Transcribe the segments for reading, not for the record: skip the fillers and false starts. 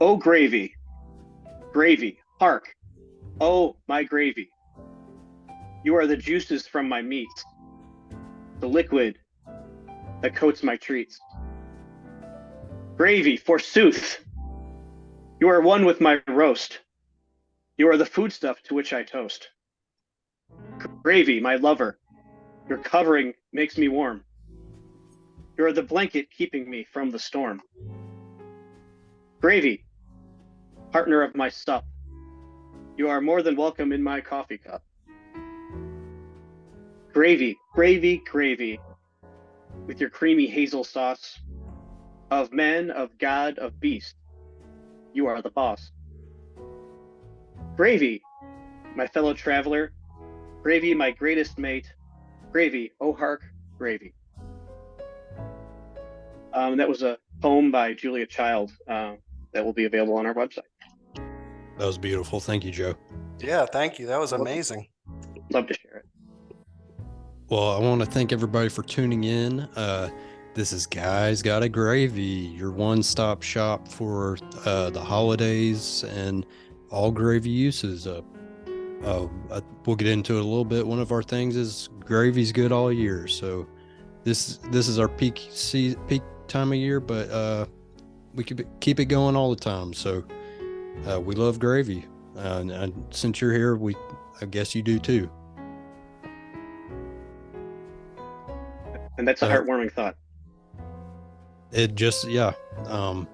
Oh, gravy, gravy, hark. Oh, my gravy. You are the juices from my meats, the liquid that coats my treats. Gravy, forsooth, you are one with my roast. You are the foodstuff to which I toast. Gravy, my lover, your covering makes me warm. You are the blanket keeping me from the storm. Gravy, partner of my sup, you are more than welcome in my coffee cup. Gravy, gravy, gravy, with your creamy hazel sauce. Of men, of God, of beast, you are the boss. Gravy, my fellow traveler, gravy, my greatest mate, gravy, oh hark, gravy. That was a poem by Julia Child that will be available on our website. That was beautiful. Thank you, Joe. Yeah, thank you. That was You're welcome. amazing. Love to share it. Well, I want to thank everybody for tuning in. This is Guys Got a Gravy, your one-stop shop for the holidays and all gravy uses. We'll get into it a little bit. One of our things is gravy's good all year. So this is our peak time of year, but we could keep it going all the time. So we love gravy, and since you're here, I guess you do too. And that's a heartwarming thought. It just, yeah. And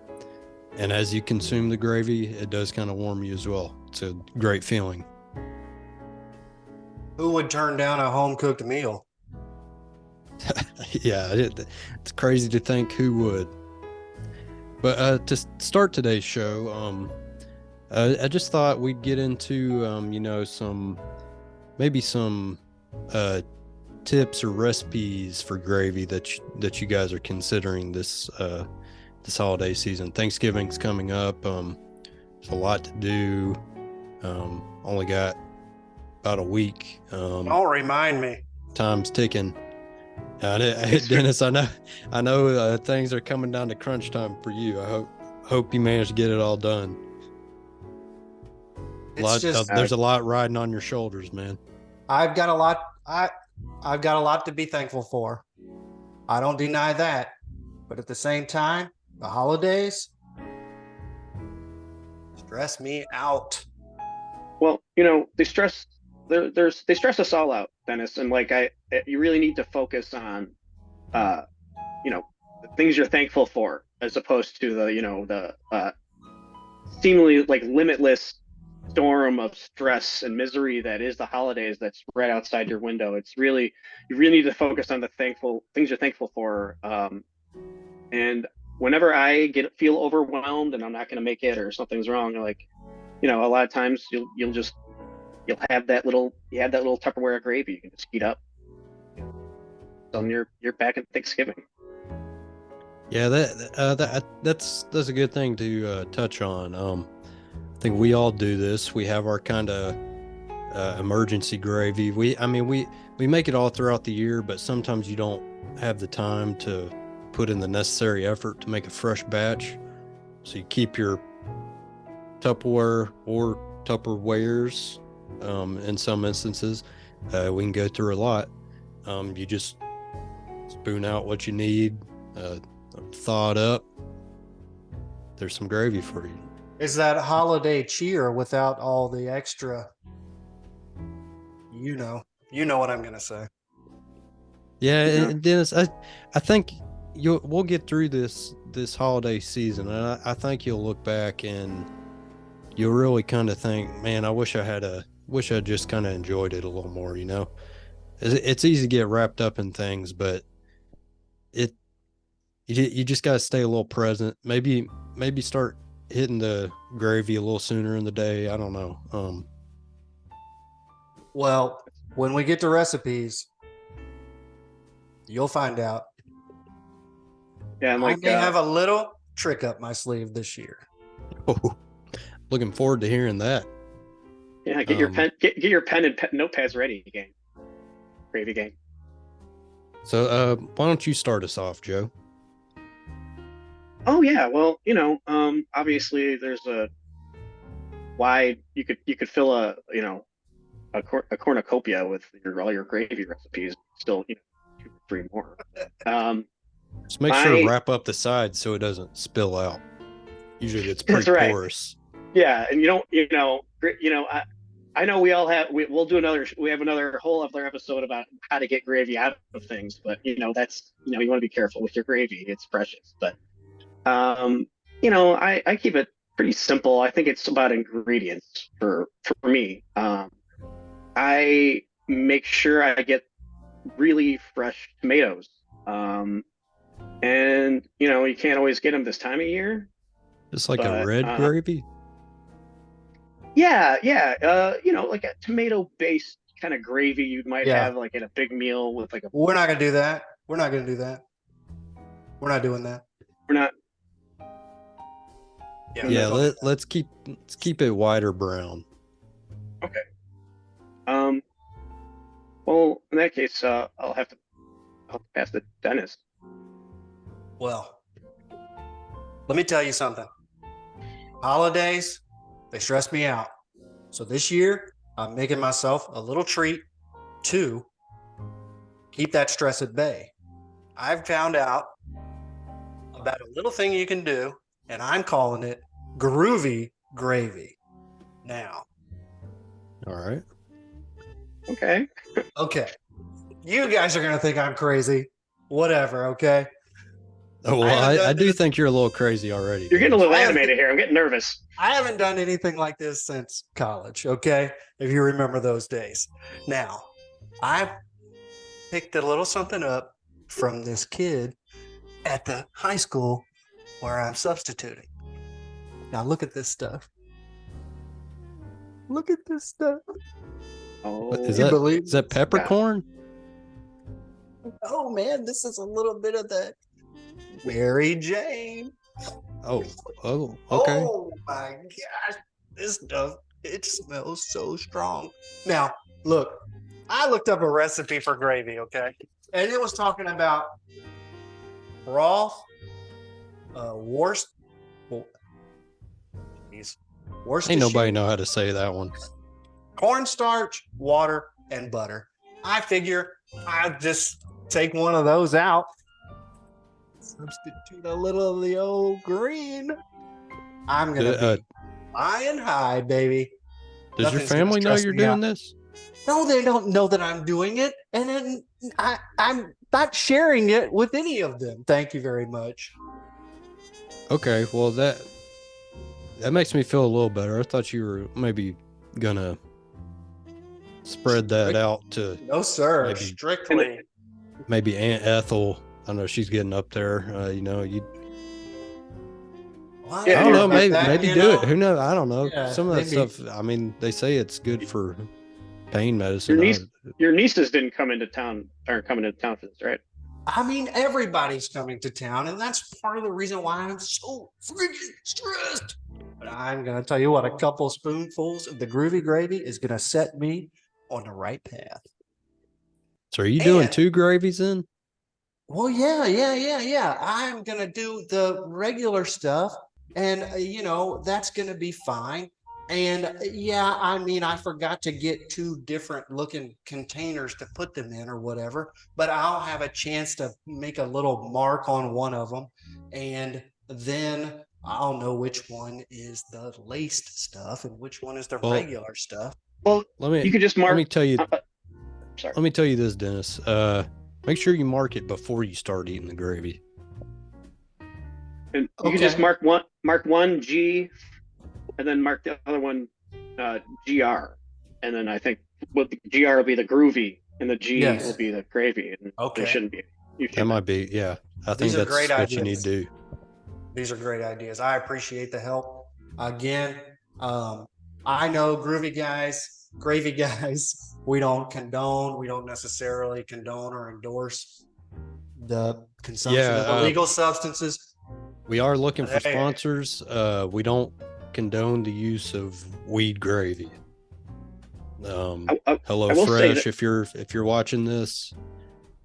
as you consume the gravy, it does kind of warm you as well. It's a great feeling. Who would turn down a home cooked meal? Yeah, it's crazy to think who would. But to start today's show, I just thought we'd get into, some tips or recipes for gravy that you guys are considering this holiday season. Thanksgiving's coming up. There's a lot to do. Only got about a week. Don't remind me. Time's ticking. Dennis, I know things are coming down to crunch time for you. I hope you manage to get it all done. There's a lot riding on your shoulders, man. I've got a lot to be thankful for. I don't deny that. But at the same time, the holidays stress me out. Well, they stress us all out, Dennis, and you really need to focus on the things you're thankful for, as opposed to the seemingly limitless storm of stress and misery that is the holidays that's right outside your window. You really need to focus on the things you're thankful for. And whenever I feel overwhelmed and I'm not going to make it or something's wrong, a lot of times you'll have that little Tupperware of gravy you can just heat up. On your back at Thanksgiving. Yeah, that's a good thing to touch on. I think we all do this. We have our kind of emergency gravy. We make it all throughout the year, but sometimes you don't have the time to put in the necessary effort to make a fresh batch. So you keep your Tupperware or Tupperwares. In some instances, we can go through a lot. You just spoon out what you need, thaw it up. There's some gravy for you. Is that holiday cheer without all the extra? You know what I'm gonna say. Yeah, and Dennis, I think we'll get through this holiday season, and I think you'll look back and you'll really kind of think, man, I wish I just kind of enjoyed it a little more. It's easy to get wrapped up in things, but you just got to stay a little present. Maybe start hitting the gravy a little sooner in the day. I don't know. Well, when we get to recipes, you'll find out. Yeah, I may have a little trick up my sleeve this year. Oh, looking forward to hearing that. Yeah, get your pen and notepads ready, gravy gang. So why don't you start us off, Joe? Oh yeah, well, obviously there's a wide you could fill a cornucopia with all your gravy recipes. Still, two or three more. Um, Just make sure to my wrap up the sides so it doesn't spill out. Usually it's That's pretty right. porous. Yeah, and I know we'll do we have another whole other episode about how to get gravy out of things, but that's you want to be careful with your gravy. It's precious. But um, I keep it pretty simple. I think it's about ingredients for me. I make sure I get really fresh tomatoes. Um, and you can't always get them this time of year, Just like a but red gravy. yeah, yeah. Like a tomato based kind of gravy you might Yeah. have like in a big meal with like a We're not gonna do that. We're not gonna do that. We're not doing that. we're not Yeah, No. let's keep it white or brown. okay. Um well in that case I'll pass the Dennis. Well, let me tell you something. Holidays, they stress me out. So this year, I'm making myself a little treat to keep that stress at bay. I've found out about a little thing you can do, and I'm calling it groovy gravy. Now, All right. Okay. okay, you guys are going to think I'm crazy. Whatever, okay? Oh, well, haven't I done do this- think you're a little crazy already. You're getting a little I have- animated here. I'm getting nervous. I haven't done anything like this since college, okay? If you remember those days. Now, I picked a little something up from this kid at the high school where I'm substituting. Now, look at this stuff. Look at this stuff. Oh, What, is You that believe is that this? peppercorn? Oh, man, this is a little bit of that Mary Jane. Oh, okay. Oh my gosh, this stuff, it smells so strong. Now, look, I looked up a recipe for gravy, okay? And it was talking about raw worst. Ain't nobody know how to say that one. Cornstarch, water, and butter. I figure I'll just take one of those out, substitute a little of the old green. I'm gonna Uh, be high and high, baby. does your Nothing's gonna family know stress you're me doing out. this? No, they don't know that I'm doing it, and then I'm not sharing it with any of them. Thank you very much. Okay, well that makes me feel a little better. I thought you were maybe gonna spread that out to No, sir. Maybe. Strictly. maybe Aunt Ethel. I know she's getting up there. You Well, Yeah, I don't know. about Maybe that, maybe you do know? it. Who knows? I don't know. Yeah, Some of that maybe. stuff. I mean, they say it's good for pain medicine. Your niece- your nieces didn't come into town aren't coming into town for this, right? I mean, everybody's coming to town, and that's part of the reason why I'm so freaking stressed. But I'm going to tell you what, a couple spoonfuls of the groovy gravy is going to set me on the right path. So are you doing And- 2 gravies then? Well, yeah. I'm going to do the regular stuff, and, that's going to be fine. And yeah, I mean, I forgot to get 2 different looking containers to put them in or whatever, but I'll have a chance to make a little mark on one of them. And then I'll know which one is the laced stuff and which one is the Well- regular stuff. Well, Let me you could just mark. let me tell you Sorry. let me tell you this, Dennis. Make sure you mark it before you start eating the gravy. And you can just Okay. mark one G, and then mark the other one GR, and then I think what the GR will be the groovy, and the G Yes. will be the gravy. And Okay. there shouldn't be. You That should. might be, yeah. I think These are that's great what you need ideas. to do. These are great ideas. I appreciate the help. Again, I know gravy guys, we don't condone, we don't necessarily condone or endorse the consumption Yeah, of illegal substances. We are looking for Hey. sponsors. We don't condone the use of weed gravy. Hello I will say Fresh, that- if you're watching this,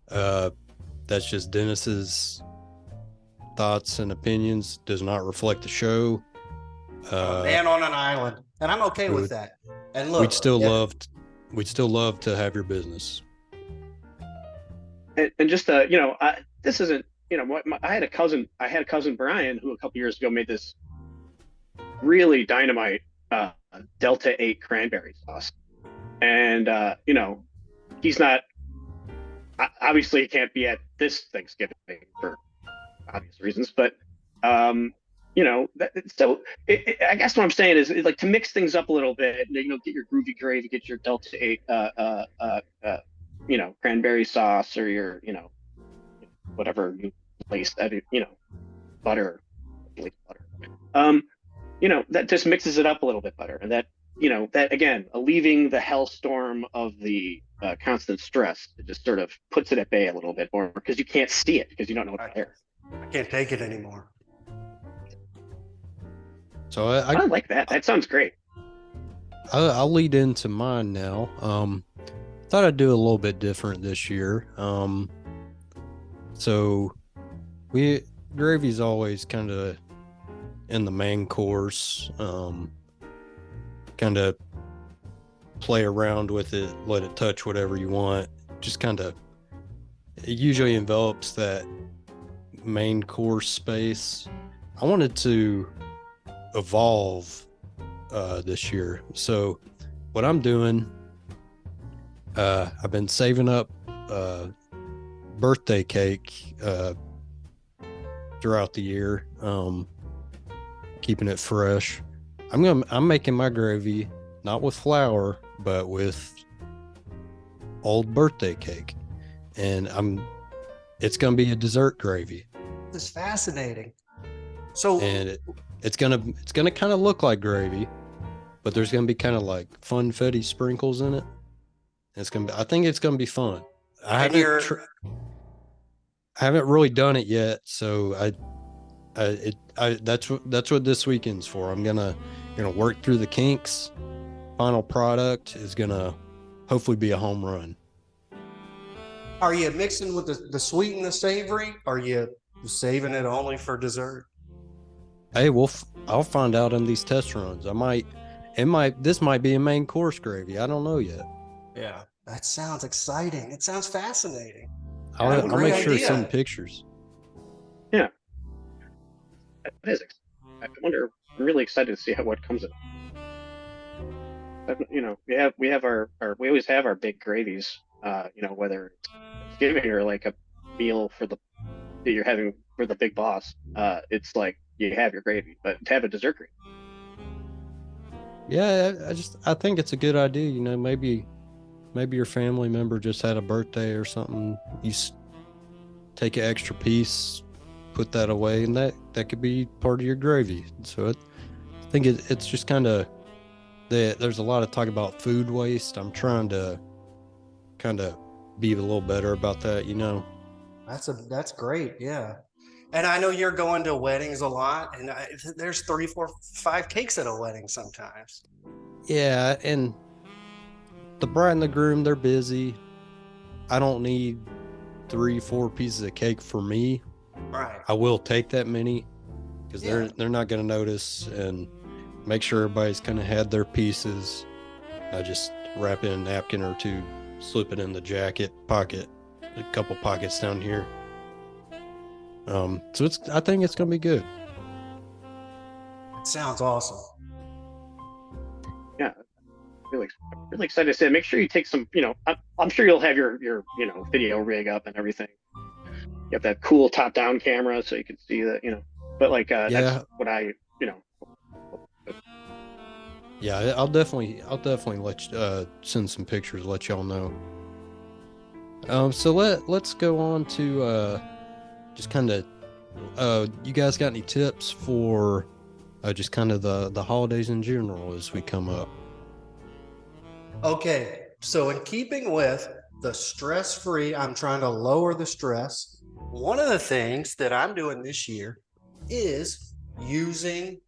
that's just Dennis's thoughts and opinions does not reflect the show. A man on an island, and I'm okay with that. And look, we'd still love to have your business. And just this isn't, I had a cousin Brian who a couple years ago made this really dynamite Delta 8 cranberry sauce, and he's not, obviously he can't be at this Thanksgiving for obvious reasons, but I guess what I'm saying is like to mix things up a little bit, get your groovy gravy, get your Delta 8 cranberry sauce, or your whatever laced butter, laced butter. That just mixes it up a little bit better, and that that again, alleviating the hellstorm of the constant stress, it just sort of puts it at bay a little bit more, because you can't see it, because you don't know what's there. I can't take it anymore. So I like that. That sounds great. I'll lead into mine now. Thought I'd do a little bit different this year. So gravy's always kind of in the main course. Kind of play around with it, let it touch whatever you want. Just kind of, it usually envelops that main course space. I wanted to evolve this year. So what I'm doing, I've been saving up birthday cake throughout the year, keeping it fresh. I'm making my gravy not with flour, but with old birthday cake, and it's gonna be a dessert gravy. This is fascinating. So, and it's gonna kind of look like gravy, but there's gonna be kind of like funfetti sprinkles in it. I think it's gonna be fun. I haven't really done it yet, so that's what this weekend's for. I'm gonna work through the kinks. Final product is gonna hopefully be a home run. Are you mixing with the sweet and the savory? Are you saving it only for dessert? Hey, I'll find out in these test runs. This might be a main course gravy. I don't know yet. Yeah, that sounds exciting. It sounds fascinating. I'll make sure to send pictures. Yeah, it is. I wonder. I'm really excited to see what comes of it. We always have our big gravies. Whether it's Thanksgiving or like a meal that you're having for the big boss. It's like you have your gravy, but to have a dessert gravy. Yeah, I think it's a good idea. Maybe your family member just had a birthday or something. You take an extra piece, put that away, and that could be part of your gravy. So I think it's just kind of there's a lot of talk about food waste. I'm trying to kind of be a little better about that. That's great. Yeah. And I know you're going to weddings a lot, and there's 3, 4, 5 cakes at a wedding sometimes. Yeah, and the bride and the groom, they're busy. I don't need 3, 4 pieces of cake for me. Right. I will take that many because they're not going to notice, and make sure everybody's kind of had their pieces. I just wrap in a napkin or two, slip it in the jacket pocket, a couple pockets down here. So I think it's gonna be good. It sounds awesome. Yeah, really excited to see it. Make sure you take some. I'm sure you'll have your video rig up and everything. You have that cool top-down camera so you can see that. But that's what I. Yeah, I'll definitely let you, send some pictures, let y'all know. So let's go on to just kind of, you guys got any tips for just kind of the holidays in general as we come up? Okay, so in keeping with the stress-free, I'm trying to lower the stress. One of the things that I'm doing this year is using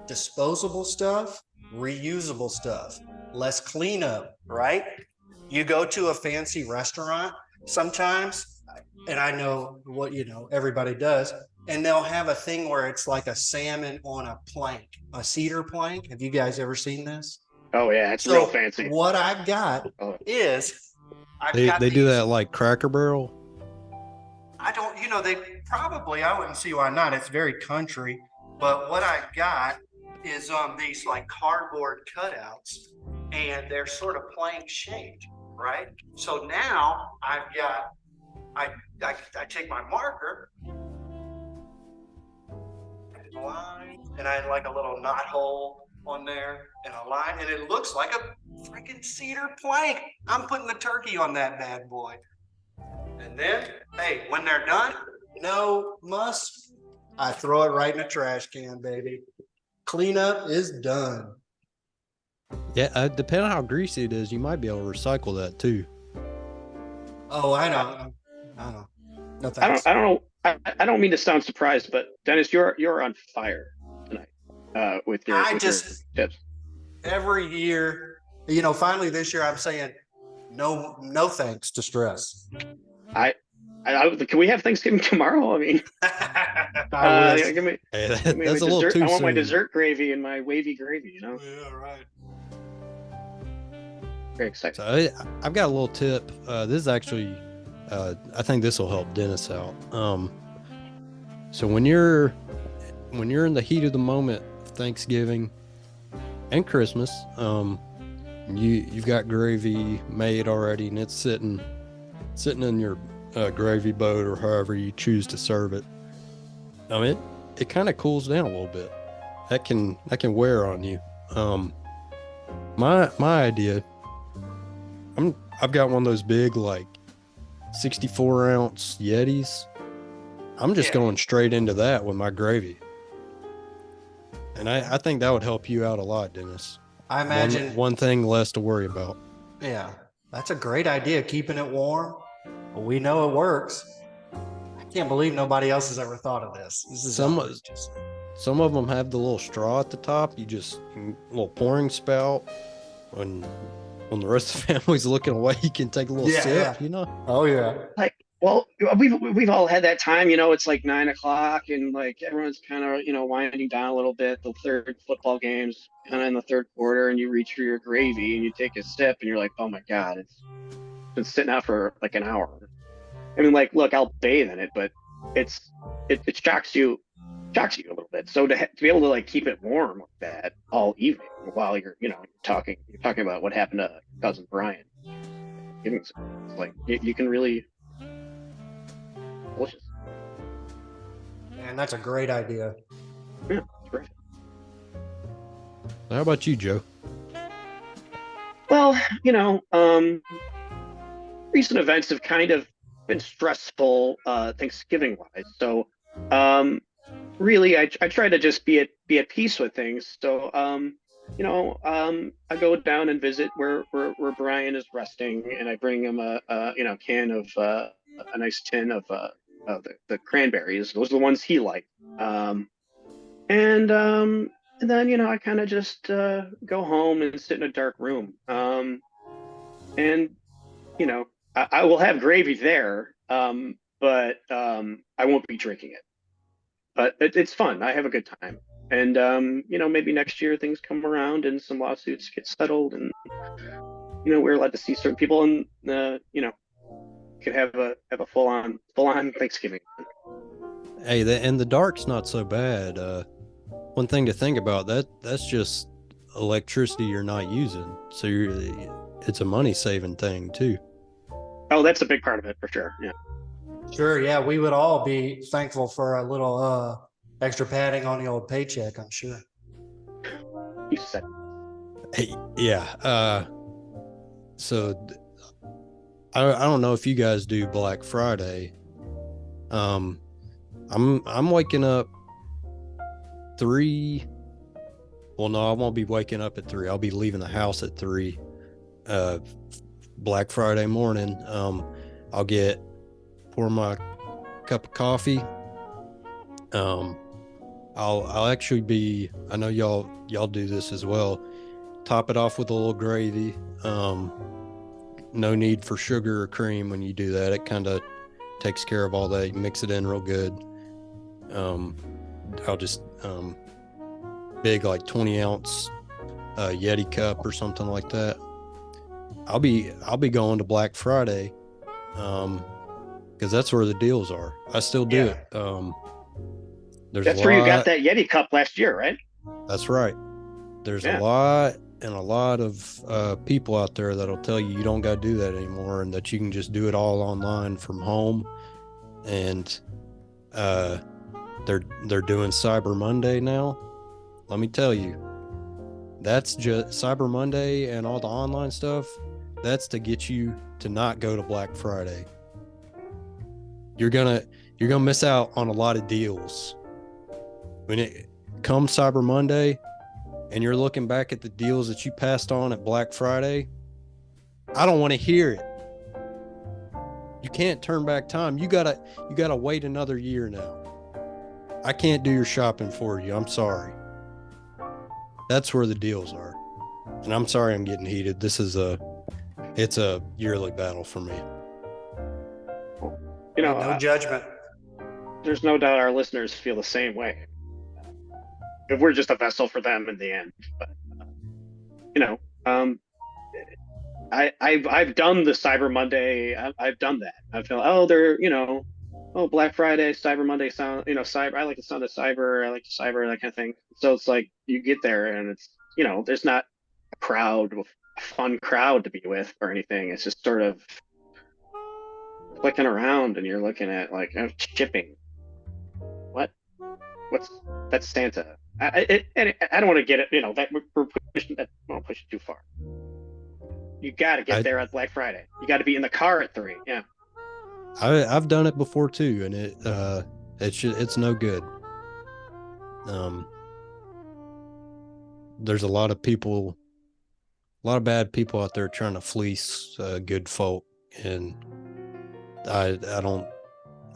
disposable stuff, reusable stuff, less cleanup, right? You go to a fancy restaurant sometimes, and I know what everybody does. and they'll have a thing where it's like a salmon on a plank, a cedar plank. Have you guys ever seen this? Oh yeah, it's So real fancy. what I've got Oh, is I've They got they do these. that like Cracker Barrel. I don't, they probably, I wouldn't see why not. It's very country. But what I got is these like cardboard cutouts, and they're sort of plank shaped, right? So now I've got, I take my marker, line, and I had like a little knot hole on there and a line, and it looks like a freaking cedar plank. I'm putting the turkey on that bad boy. And then, hey, when they're done, no muss. I throw it right in a trash can, baby. Cleanup is done. Yeah, depending on how greasy it is, you might be able to recycle that too. Oh, I know. I know. No I don't thanks. I don't know. I don't mean to sound surprised, but Dennis, you're on fire tonight with your I with your just tips. every year, finally this year I'm saying no thanks to stress. Can we have Thanksgiving tomorrow? I mean, I wish. give me Hey, give me my that's a little dessert. too I want my soon. dessert gravy and my wavy gravy. Yeah, right. Very excited. So I've got a little tip. This is actually, I think this will help Dennis out. So when you're in the heat of the moment of Thanksgiving and Christmas, you've got gravy made already, and it's sitting in your gravy boat or however you choose to serve it. I mean, it kind of cools down a little bit. That can wear on you. My idea. I've got one of those big like 64-ounce Yetis. I'm just Yeah. going straight into that with my gravy. And I think that would help you out a lot, Dennis. I imagine. One thing less to worry about. Yeah, that's a great idea. Keeping it warm. Well, we know it works. I can't believe nobody else has ever thought of this. This is outrageous. Some of them have the little straw at the top. You just a little pouring spout. When the rest of the family's looking away, you can take a little sip. Yeah. Oh yeah. Like, well, we've all had that time. It's like 9 o'clock, and like everyone's kind of winding down a little bit. The third football game's kind of in the third quarter, and you reach for your gravy and you take a sip, and you're like, oh my god, it's been sitting out for like an hour. I mean, like, look, I'll bathe in it, but it shocks you a little bit. So to be able to like keep it warm like that all evening while you're talking about what happened to cousin Brian, it's like you can really delicious. Man, that's a great idea. Yeah, terrific. How about you, Joe? Well, recent events have kind of been stressful, Thanksgiving wise. So, really, I try to just be at peace with things. So, I go down and visit where Brian is resting, and I bring him a can of a nice tin of the cranberries. Those are the ones he liked. And then I kind of just go home and sit in a dark room. And I will have gravy there, but I won't be drinking it. But it's fun. I have a good time. And maybe next year things come around and some lawsuits get settled, and we're allowed to see certain people, and could have a full on Thanksgiving. Hey, and the dark's not so bad. One thing to think about, that's just electricity you're not using, so it's a money saving thing too. Oh, that's a big part of it for sure. Yeah. Sure. Yeah, we would all be thankful for a little extra padding on the old paycheck, I'm sure. You said. Hey, yeah. So I don't know if you guys do Black Friday. I'm waking up 3. Well, no, I won't be waking up at 3. I'll be leaving the house at 3. Black Friday morning. I'll pour my cup of coffee. I'll actually be. I know y'all do this as well. Top it off with a little gravy. No need for sugar or cream when you do that. It kind of takes care of all that. You mix it in real good. I'll just big like 20-ounce Yeti cup or something like that. I'll be going to Black Friday, because that's where the deals are. I still do it. There's That's a where you got lot. that Yeti cup last year, right? That's right. There's a Yeah. lot and a lot of people out there that'll tell you don't got to do that anymore, and that you can just do it all online from home. And they're doing Cyber Monday now. Let me tell you, that's just Cyber Monday and all the online stuff. That's to get you to not go to Black Friday. You're gonna miss out on a lot of deals when it comes Cyber Monday, and you're looking back at the deals that you passed on at Black Friday. I don't want to hear it. You can't turn back time. You gotta wait another year now. I can't do your shopping for you. I'm sorry. That's where the deals are. And I'm sorry I'm getting heated. It's a yearly battle for me. You know, No judgment. there's no doubt our listeners feel the same way. If we're just a vessel for them in the end. But you know, I've done the Cyber Monday. I've done that. I feel Black Friday, Cyber Monday sound, cyber. I like the sound of cyber. I like the cyber, that kind of thing. So it's like you get there and it's there's not a fun crowd to be with or anything. It's just sort of clicking around and you're looking at like shipping. What? That's Santa. I don't want to get it. That we're pushing that. I won't push it too far. You got to get there on Black Friday. You got to be in the car at 3. Yeah. I've done it before too, and it's no good. There's a lot of bad people out there trying to fleece good folk, and I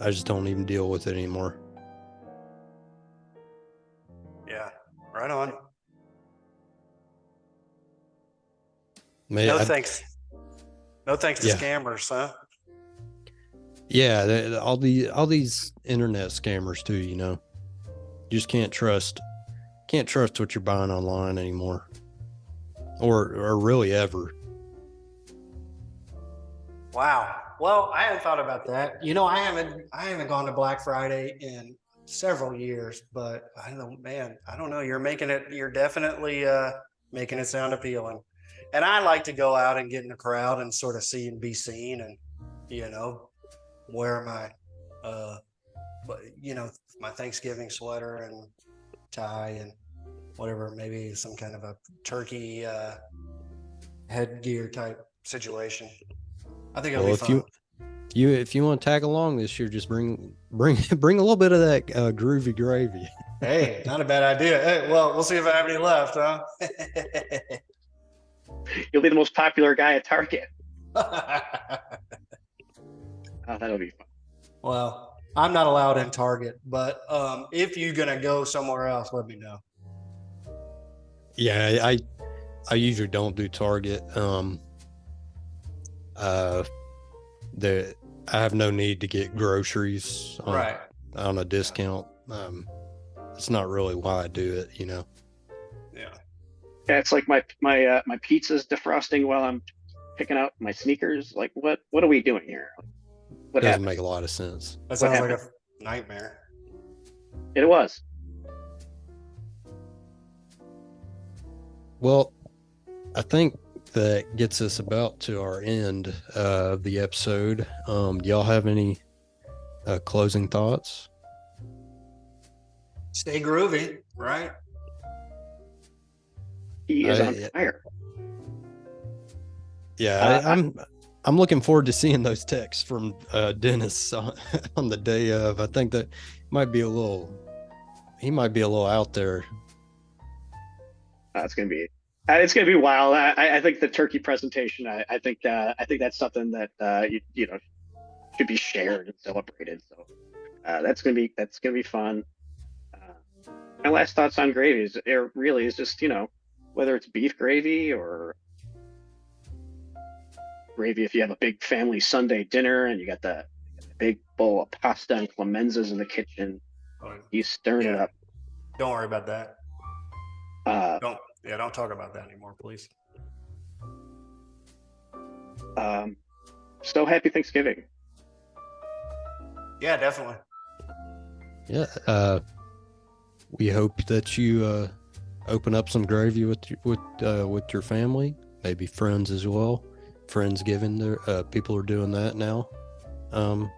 just don't even deal with it anymore. Yeah, right on. Man, thanks. No thanks to scammers, huh? Yeah, all these internet scammers too. You just can't trust what you're buying online anymore, or really ever. Wow. Well, I hadn't thought about that. I haven't gone to Black Friday in several years, but I don't know. You're definitely making it sound appealing. And I like to go out and get in the crowd and sort of see and be seen, and wear my my Thanksgiving sweater and tie and whatever, maybe some kind of a turkey headgear type situation. I think it'll be fun. If you want to tag along this year, just bring a little bit of that groovy gravy. Hey, not a bad idea. Hey, well, we'll see if I have any left, huh? You'll be the most popular guy at Target. That'll be fun. Well, I'm not allowed in Target, but if you're gonna go somewhere else, let me know. Yeah, I usually don't do Target. I have no need to get groceries on a discount. It's not really why I do it, Yeah. Yeah, it's like my pizza's defrosting while I'm picking out my sneakers. Like, what are we doing here? What doesn't happened? make a lot of sense. That sounds like a nightmare. It was. Well, I think that gets us about to our end of the episode. Do y'all have any closing thoughts? Stay groovy, right? He is on fire. Yeah, I'm looking forward to seeing those texts from Dennis on the day of. I think that he might be a little out there. It's gonna be wild. I think the turkey presentation. I think that's something that should be shared and celebrated. So that's gonna be fun. My last thoughts on gravy is it really is just whether it's beef gravy or gravy if you have a big family Sunday dinner and you got the big bowl of pasta and clemenzas in the kitchen. But He's stirring it Yeah. up. don't worry about that. Uh, Don't talk about that anymore, please. so happy Thanksgiving. Yeah, definitely. Yeah. We hope that you open up some gravy with your family, maybe friends as well. Friendsgiving, there people are doing that now. And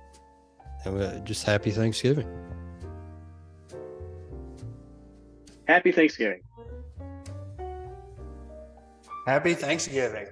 just happy Thanksgiving. Happy Thanksgiving. Happy Thanksgiving.